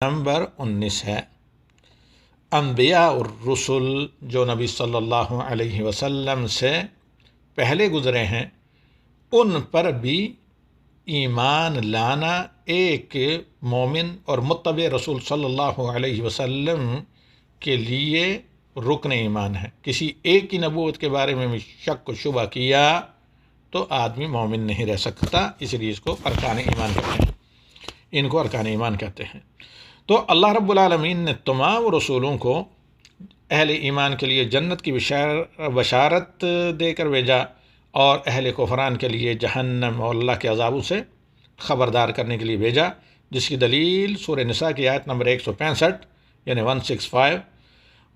Number 19 ہے۔ انبیاء اور رسول جو نبی صلی اللہ علیہ وسلم سے پہلے گزرے ہیں ان پر بھی ایمان لانا ایک مومن اور متبع رسول صلی اللہ علیہ وسلم کے لیے رکن ایمان ہے۔ کسی ایک کی نبوت کے بارے میں بھی شک و شبہ کیا تو آدمی مومن نہیں رہ سکتا، اس لیے اس کو ارکان ایمان کہتے ہیں، ان کو ارکان ایمان کہتے ہیں۔ تو اللہ رب العالمین نے تمام رسولوں کو اہل ایمان کے لیے جنت کی بشارت دے کر بھیجا اور اہل کفران کے لیے جہنم اور اللہ کے عذابوں سے خبردار کرنے کے لیے بھیجا، جس کی دلیل سورہ نساء کی آیت نمبر 165 یعنی 165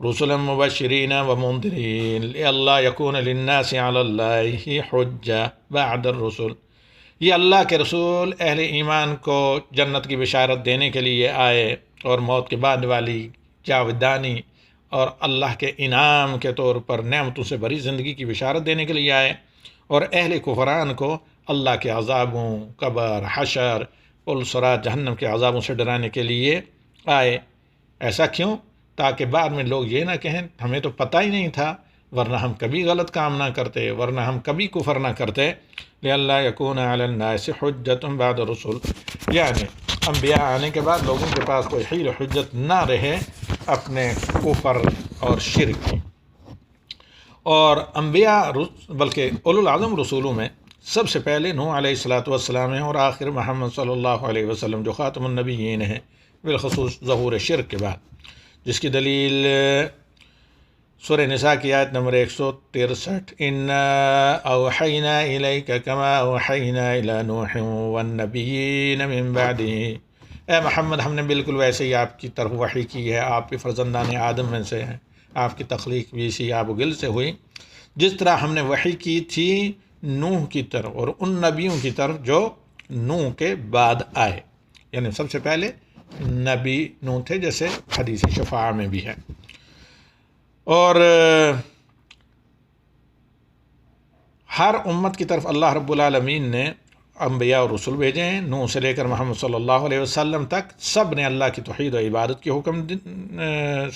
رسلا مبشرین و منذرین لئلا یکون للناس علی اللہ حجہ بعد الرسل۔ یہ اللہ کے رسول اہل ایمان کو جنت کی بشارت دینے کے لیے آئے اور موت کے بعد والی جاودانی اور اللہ کے انعام کے طور پر نعمتوں سے بھری زندگی کی بشارت دینے کے لیے آئے، اور اہل کفران کو اللہ کے عذابوں، قبر، حشر، پل صراط، جہنم کے عذابوں سے ڈرانے کے لیے آئے۔ ایسا کیوں؟ تاکہ بعد میں لوگ یہ نہ کہیں ہمیں تو پتہ ہی نہیں تھا، ورنہ ہم کبھی غلط کام نہ کرتے، ورنہ ہم کبھی کفر نہ کرتے۔ لئلا یکون علی الناس حجۃ بعد الرسل، یعنی انبیاء آنے کے بعد لوگوں کے پاس کوئی حیل و حجت نہ رہے اپنے کفر اور شرک کی۔ اور انبیاء بلکہ اولو العزم رسولوں میں سب سے پہلے نوح علیہ السلام ہیں، اور آخر محمد صلی اللہ علیہ وسلم جو خاتم النبیین ہیں، بالخصوص ظہور شرک کے بعد، جس کی دلیل سورہ نساء کی آیت نمبر 163 اِنَّا أَوْحَيْنَا إِلَيْكَ كَمَا أَوْحَيْنَا إِلَى نُوحٍ وَالنَّبِيِّينَ مِن بَعْدِهِ۔ اے محمد، ہم نے بالکل ویسے ہی آپ کی طرف وحی کی ہے، آپ کے فرزندان آدم میں سے ہیں، آپ کی تخلیق بھی اسی آب و گل سے ہوئی، جس طرح ہم نے وحی کی تھی نوح کی طرف اور ان نبیوں کی طرف جو نوح کے بعد آئے، یعنی سب سے پہلے نبی نوح تھے، جیسے حدیث شفاعہ میں بھی ہے۔ اور ہر امت کی طرف اللہ رب العالمین نے انبیاء اور رسول بھیجے ہیں، نوح سے لے کر محمد صلی اللہ علیہ وسلم تک، سب نے اللہ کی توحید و عبادت کی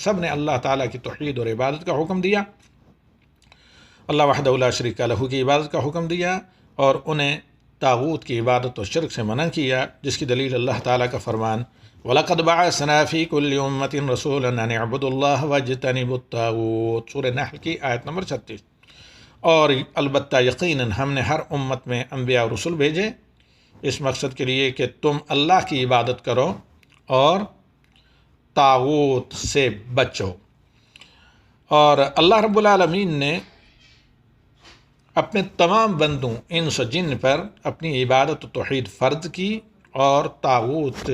سب نے اللہ تعالیٰ کی توحید اور عبادت کا حکم دیا، اللہ وحدہ لا شریک لہ کی عبادت کا حکم دیا، اور انہیں طاغوت کی عبادت و شرک سے منع کیا، جس کی دلیل اللہ تعالیٰ کا فرمان وَلَقَدْ بَعَثْنَا فِي كُلِّ أُمَّةٍ رَسُولًا أَنِ اعْبُدُوا اللَّهَ وَاجْتَنِبُوا الطَّاغُوتَ، سورہ نحل کی آیت نمبر 36۔ اور البتہ یقیناً ہم نے ہر امت میں انبیاء اور رسول بھیجے اس مقصد کے لیے کہ تم اللہ کی عبادت کرو اور طاغوت سے بچو۔ اور اللہ رب العالمین نے اپنے تمام بندوں انس و جن پر اپنی عبادت و توحید فرض کی اور طاغوت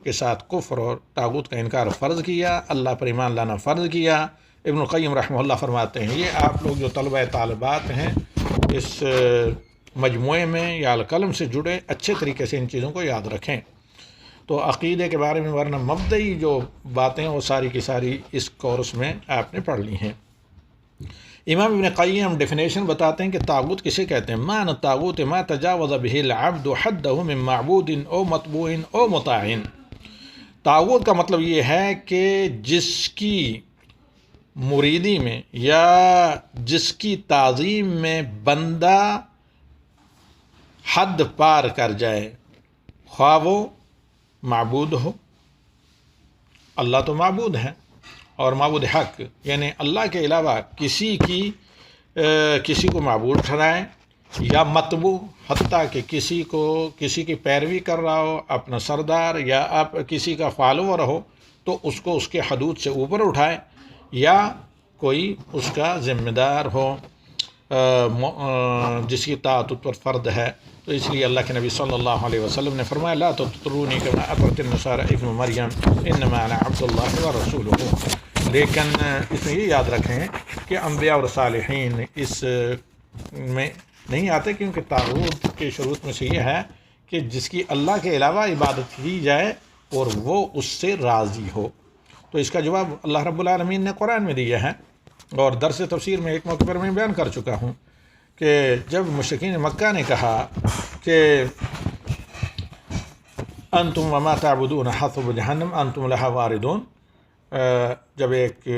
کے ساتھ کفر اور طاغوت کا انکار فرض کیا، اللہ پر ایمان لانا فرض کیا۔ ابن القیم رحمہ اللہ فرماتے ہیں، یہ آپ لوگ جو طلبہ طالبات ہیں اس مجموعے میں یا القلم سے جڑے اچھے طریقے سے ان چیزوں کو یاد رکھیں۔ تو عقیدے کے بارے میں ورنہ مبدئی جو باتیں وہ ساری کی ساری اس کورس میں آپ نے پڑھ لی ہیں۔ امام ابن قیم ڈیفینیشن بتاتے ہیں کہ طاغوت کسے کہتے ہیں۔ معنی الطاغوت ما تجاوز به العبد حده من معبود او متبوع او مطاع۔ طاغوت کا مطلب یہ ہے کہ جس کی مریدی میں یا جس کی تعظیم میں بندہ حد پار کر جائے، خواہ وہ معبود ہو، اللہ تو معبود ہے، اور معبود حق یعنی اللہ کے علاوہ کسی کو معبود ٹھہرائے، یا متبوع حتیٰ کہ کسی کی پیروی کر رہا ہو، اپنا سردار یا آپ کسی کا فالوور ہو تو اس کو اس کے حدود سے اوپر اٹھائے، یا کوئی اس کا ذمہ دار ہو جس کی طاعت پر فرض ہے۔ تو اس لیے اللہ کے نبی صلی اللہ علیہ وسلم نے فرمایا لا تطرونی کما اطرت النصارى ابن مریم انما انا عبد اللہ ورسولہ۔ لیکن اس میں یہ یاد رکھیں کہ انبیاء اور صالحین اس میں نہیں آتے، کیونکہ طاغوت کے شروط میں سے یہ ہے کہ جس کی اللہ کے علاوہ عبادت کی جائے اور وہ اس سے راضی ہو۔ تو اس کا جواب اللہ رب العالمین نے قرآن میں دیا ہے، اور درس تفسیر میں ایک موقع پر میں بیان کر چکا ہوں کہ جب مشرکین مکہ نے کہا کہ انتم وما تعبدون حسب جہنم انتم لہا واردون۔ جب ایک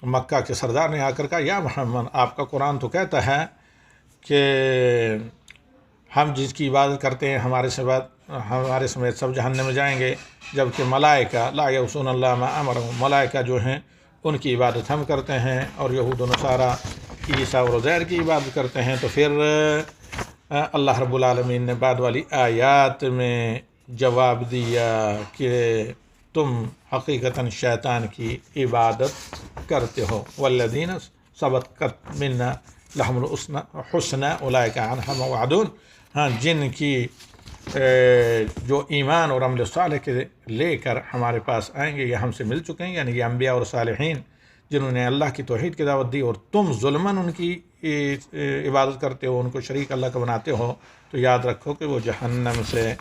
مکہ کے سردار نے آ کر کہا یا محمد آپ کا قرآن تو کہتا ہے کہ ہم جس کی عبادت کرتے ہیں ہمارے سمیت سب جہنم میں جائیں گے، جبکہ ملائکہ لا یعصون اللہ ما امرهم، ملائکہ جو ہیں ان کی عبادت ہم کرتے ہیں، اور یہود و نصارہ عیسیٰ اور عزیر کی عبادت کرتے ہیں۔ تو پھر اللہ رب العالمین نے بعد والی آیات میں جواب دیا کہ تم حقیقتاً شیطان کی عبادت کرتے ہو، والذین سبقت منا لہم الحسنی اولئک عنہا مبعدون۔ ہاں، جن کی جو ایمان اور عمل صالح کے لے کر ہمارے پاس آئیں گے، یہ ہم سے مل چکے ہیں، یعنی یہ انبیاء اور صالحین جنہوں نے اللہ کی توحید کی دعوت دی، اور تم ظلماً ان کی عبادت کرتے ہو، ان کو شریک اللہ کا بناتے ہو، تو یاد رکھو کہ وہ جہنم سے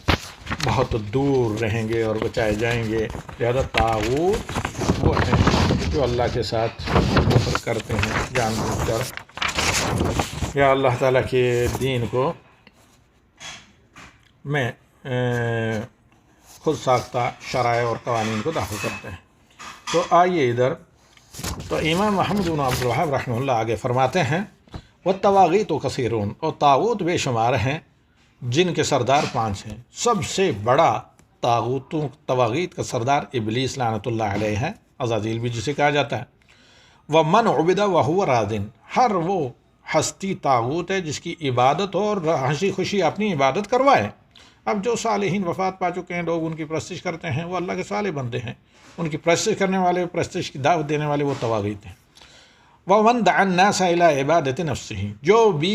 بہت دور رہیں گے اور بچائے جائیں گے۔ لہذا طاغوت وہ ہیں جو اللہ کے ساتھ کفر کرتے ہیں جان بوجھ کر، یا اللہ تعالیٰ کے دین کو میں خود ساختہ شرائع اور قوانین کو داخل کرتے ہیں۔ تو آئیے ادھر، تو امام محمد بن عبد الوہاب رحمہ اللہ آگے فرماتے ہیں والطواغیت کثیرون، اور طاغوت بے شمار ہیں جن کے سردار 5 ہیں۔ سب سے بڑا طواغیت کا سردار ابلیس لعنت اللہ علیہ ہے، عزازیل بھی جسے کہا جاتا ہے۔ ومن عبد وهو راض، ہر وہ ہستی طاغوت ہے جس کی عبادت اور ہنسی خوشی اپنی عبادت کروائے۔ اب جو صالحین وفات پا چکے ہیں، لوگ ان کی پرستش کرتے ہیں، وہ اللہ کے صالح بندے ہیں، ان کی پرستش کرنے والے، پرستش کی دعوت دینے والے وہ طواغیت ہیں۔ ومن دعا الناس الى عبادت نفسہ، جو بھی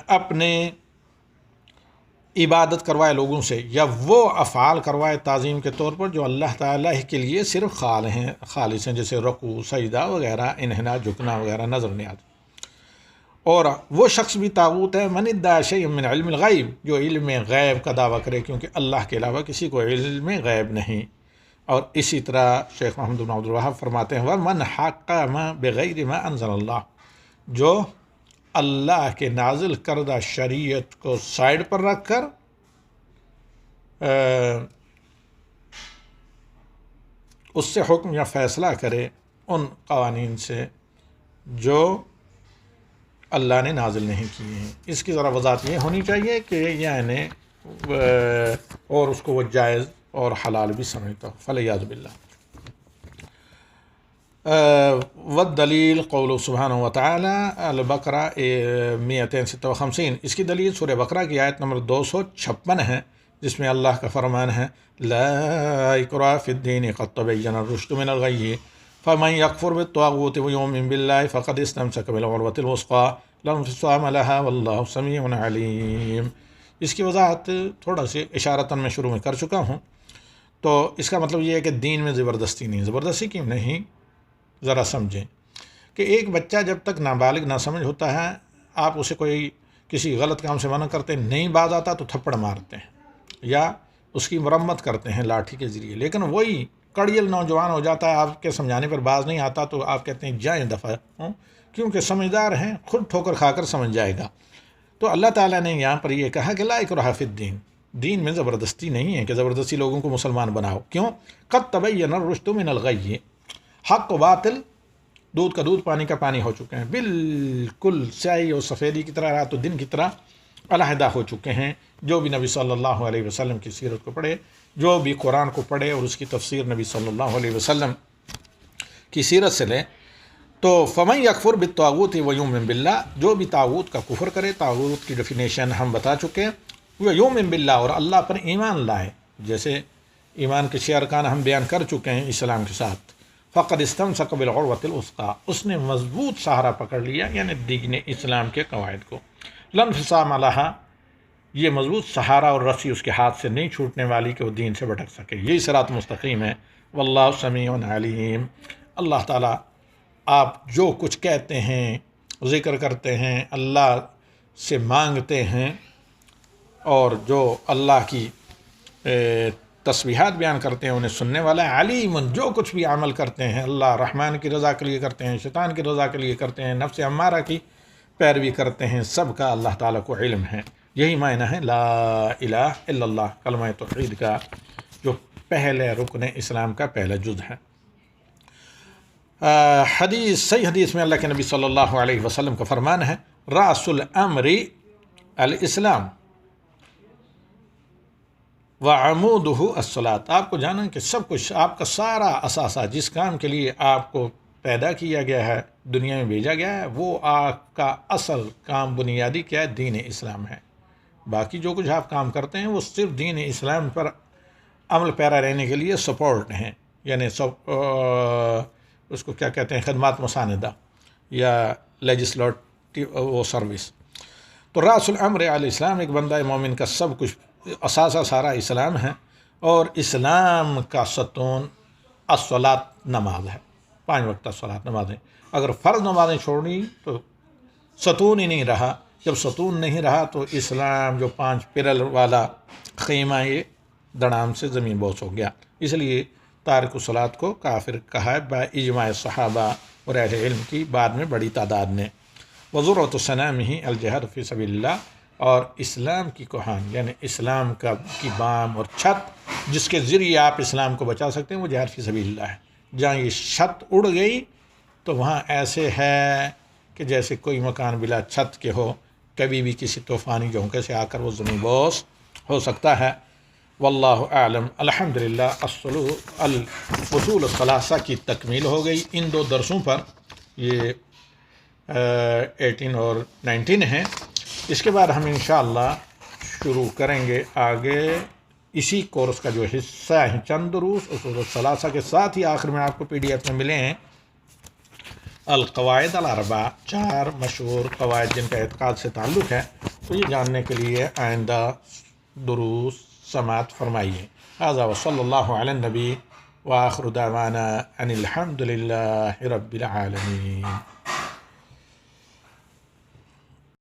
اپنے عبادت کروائے لوگوں سے، یا وہ افعال کروائے تعظیم کے طور پر جو اللہ تعالیٰ کے لیے صرف خالص ہیں، جیسے رکوع، سجدہ وغیرہ، انحناء، جھکنا وغیرہ، نظر نیاز۔ اور وہ شخص بھی طاغوت ہے من ادعى شيئا من علم الغیب، جو علم غیب کا دعویٰ کرے، کیونکہ اللہ کے علاوہ کسی کو علم غیب نہیں۔ اور اسی طرح شیخ محمد بن عبد الوہاب فرماتے ہیں ومن حکم بغیر ما انزل اللہ، جو اللہ کے نازل کردہ شریعت کو سائڈ پر رکھ کر اس سے حکم یا فیصلہ کرے ان قوانین سے جو اللہ نے نازل نہیں کیے ہیں۔ اس کی ذرا وضاحت یہ ہونی چاہیے کہ یعنی اور اس کو وہ جائز اور حلال بھی سمجھتا ہو، فلیعوذ باللہ۔ والدلیل قول سبحانہ وتعالی البقرہ 256، اس کی دلیل سورہ بقرہ کی آیت نمبر 256 ہے، جس میں اللہ کا فرمان ہے لا اکراہ فی الدین قد تبین الرشد من الغی فمن یکفر بالطاغوت ویؤمن باللہ فقد استمسک بالعروۃ الوثقی لا انفصام لها واللہ سمیع علیم۔ اس کی وضاحت تھوڑا سی اشارتاً میں شروع میں کر چکا ہوں۔ تو اس کا مطلب یہ ہے کہ دین میں زبردستی نہیں، زبردستی کیوں نہیں، ذرا سمجھیں کہ ایک بچہ جب تک نابالغ نہ سمجھ ہوتا ہے، آپ اسے کوئی کسی غلط کام سے منع کرتے ہیں، نہیں باز آتا تو تھپڑ مارتے ہیں یا اس کی مرمت کرتے ہیں لاٹھی کے ذریعے، لیکن وہی کڑیل نوجوان ہو جاتا ہے، آپ کے سمجھانے پر باز نہیں آتا تو آپ کہتے ہیں جائیں دفعہ، کیونکہ سمجھدار ہیں، خود ٹھوکر کھا کر سمجھ جائے گا۔ تو اللہ تعالیٰ نے یہاں پر یہ کہا کہ لا اکراہ فی الدین، دین میں زبردستی نہیں ہے کہ زبردستی لوگوں کو مسلمان بناؤ۔ کیوں؟ قد تبین الرشد من الغی، حق و باطل دودھ کا دودھ پانی کا پانی ہو چکے ہیں، بالکل سیاہی اور سفیدی کی طرح، رات و دن کی طرح علیحدہ ہو چکے ہیں۔ جو بھی نبی صلی اللہ علیہ وسلم کی سیرت کو پڑھے، جو بھی قرآن کو پڑھے اور اس کی تفسیر نبی صلی اللہ علیہ وسلم کی سیرت سے لے، تو فمن یکفر بالطاغوت ویؤمن باللہ، جو بھی طاغوت کا کفر کرے، طاغوت کی ڈیفینیشن ہم بتا چکے ہیں، ویؤمن باللہ، اور اللہ پر ایمان لائے، جیسے ایمان کے 6 ارکان ہم بیان کر چکے ہیں اسلام کے ساتھ، فقد استمسک بالعروۃ الوثقی، اس نے مضبوط سہارا پکڑ لیا، یعنی دین اسلام کے قواعد کو، لا انفصام لہا، یہ مضبوط سہارا اور رسی اس کے ہاتھ سے نہیں چھوٹنے والی کہ وہ دین سے بھٹک سکے، یہی صراط مستقیم ہے۔ واللہ سمیع علیم، اللہ تعالیٰ آپ جو کچھ کہتے ہیں، ذکر کرتے ہیں، اللہ سے مانگتے ہیں، اور جو اللہ کی تسبیحات بیان کرتے ہیں انہیں سننے والا ہے، علیم، جو کچھ بھی عمل کرتے ہیں اللہ رحمان کی رضا کے لیے کرتے ہیں، شیطان کی رضا کے لیے کرتے ہیں، نفس امارہ کی پیروی کرتے ہیں، سب کا اللہ تعالیٰ کو علم ہے۔ یہی معنی ہے لا الہ الا اللہ، کلمہ توحید کا جو پہلے رکن اسلام کا پہلا جز ہے۔ صحیح حدیث میں اللہ کے نبی صلی اللہ علیہ وسلم کا فرمان ہے رأس الامر الاسلام وعمودہ الصلاۃ۔ آپ کو جانا کہ سب کچھ، آپ کا سارا اثاثہ، جس کام کے لیے آپ کو پیدا کیا گیا ہے، دنیا میں بھیجا گیا ہے، وہ آپ کا اصل کام بنیادی کیا ہے؟ دین اسلام ہے۔ باقی جو کچھ آپ کام کرتے ہیں وہ صرف دین اسلام پر عمل پیرا رہنے کے لیے سپورٹ ہیں، یعنی اس کو کیا کہتے ہیں، خدمات مساندہ یا لیجسلیٹو وہ سروس۔ تو رأس الامر الاسلام، ایک بندہ مومن کا سب کچھ اثاثہ سارا اسلام ہے، اور اسلام کا ستون الصلاۃ، نماز ہے، 5 وقت الصلاۃ نمازیں۔ اگر فرض نمازیں چھوڑی تو ستون ہی نہیں رہا، جب ستون نہیں رہا تو اسلام جو 5 پلر والا خیمہ یہ دڑام سے زمین بوس ہو گیا۔ اس لیے تارک الصلاۃ کو کافر کہا ہے با اجماع صحابہ اور اہل علم کی بعد میں بڑی تعداد نے۔ وذروۃ صنامہ الجہاد فی سبیل اللہ، اور اسلام کی کوہان یعنی اسلام کی بام اور چھت جس کے ذریعے آپ اسلام کو بچا سکتے ہیں وہ جہاد فی سبیل اللہ ہے۔ جہاں یہ چھت اڑ گئی تو وہاں ایسے ہے کہ جیسے کوئی مکان بلا چھت کے ہو، کبھی بھی کسی طوفانی جھونکے سے آ کر وہ زمین بوس ہو سکتا ہے۔ واللہ اعلم۔ الحمدللہ الاصول الثلاثہ کی تکمیل ہو گئی ان 2 درسوں پر، یہ 18 اور 19 ہیں۔ اس کے بعد ہم انشاءاللہ شروع کریں گے آگے اسی کورس کا جو حصہ ہیں چند دروس اصول الثلاثہ کے ساتھ ہی آخر میں آپ کو PDF میں ملے ہیں القواعد الاربع، 4 مشہور قواعد جن کا اعتقاد سے تعلق ہے۔ تو یہ جاننے کے لیے آئندہ دروس سماعت فرمائیے۔ ھذا وصلی اللہ علی النبی وآخر دعوانا ان الحمد للہ رب العالمین۔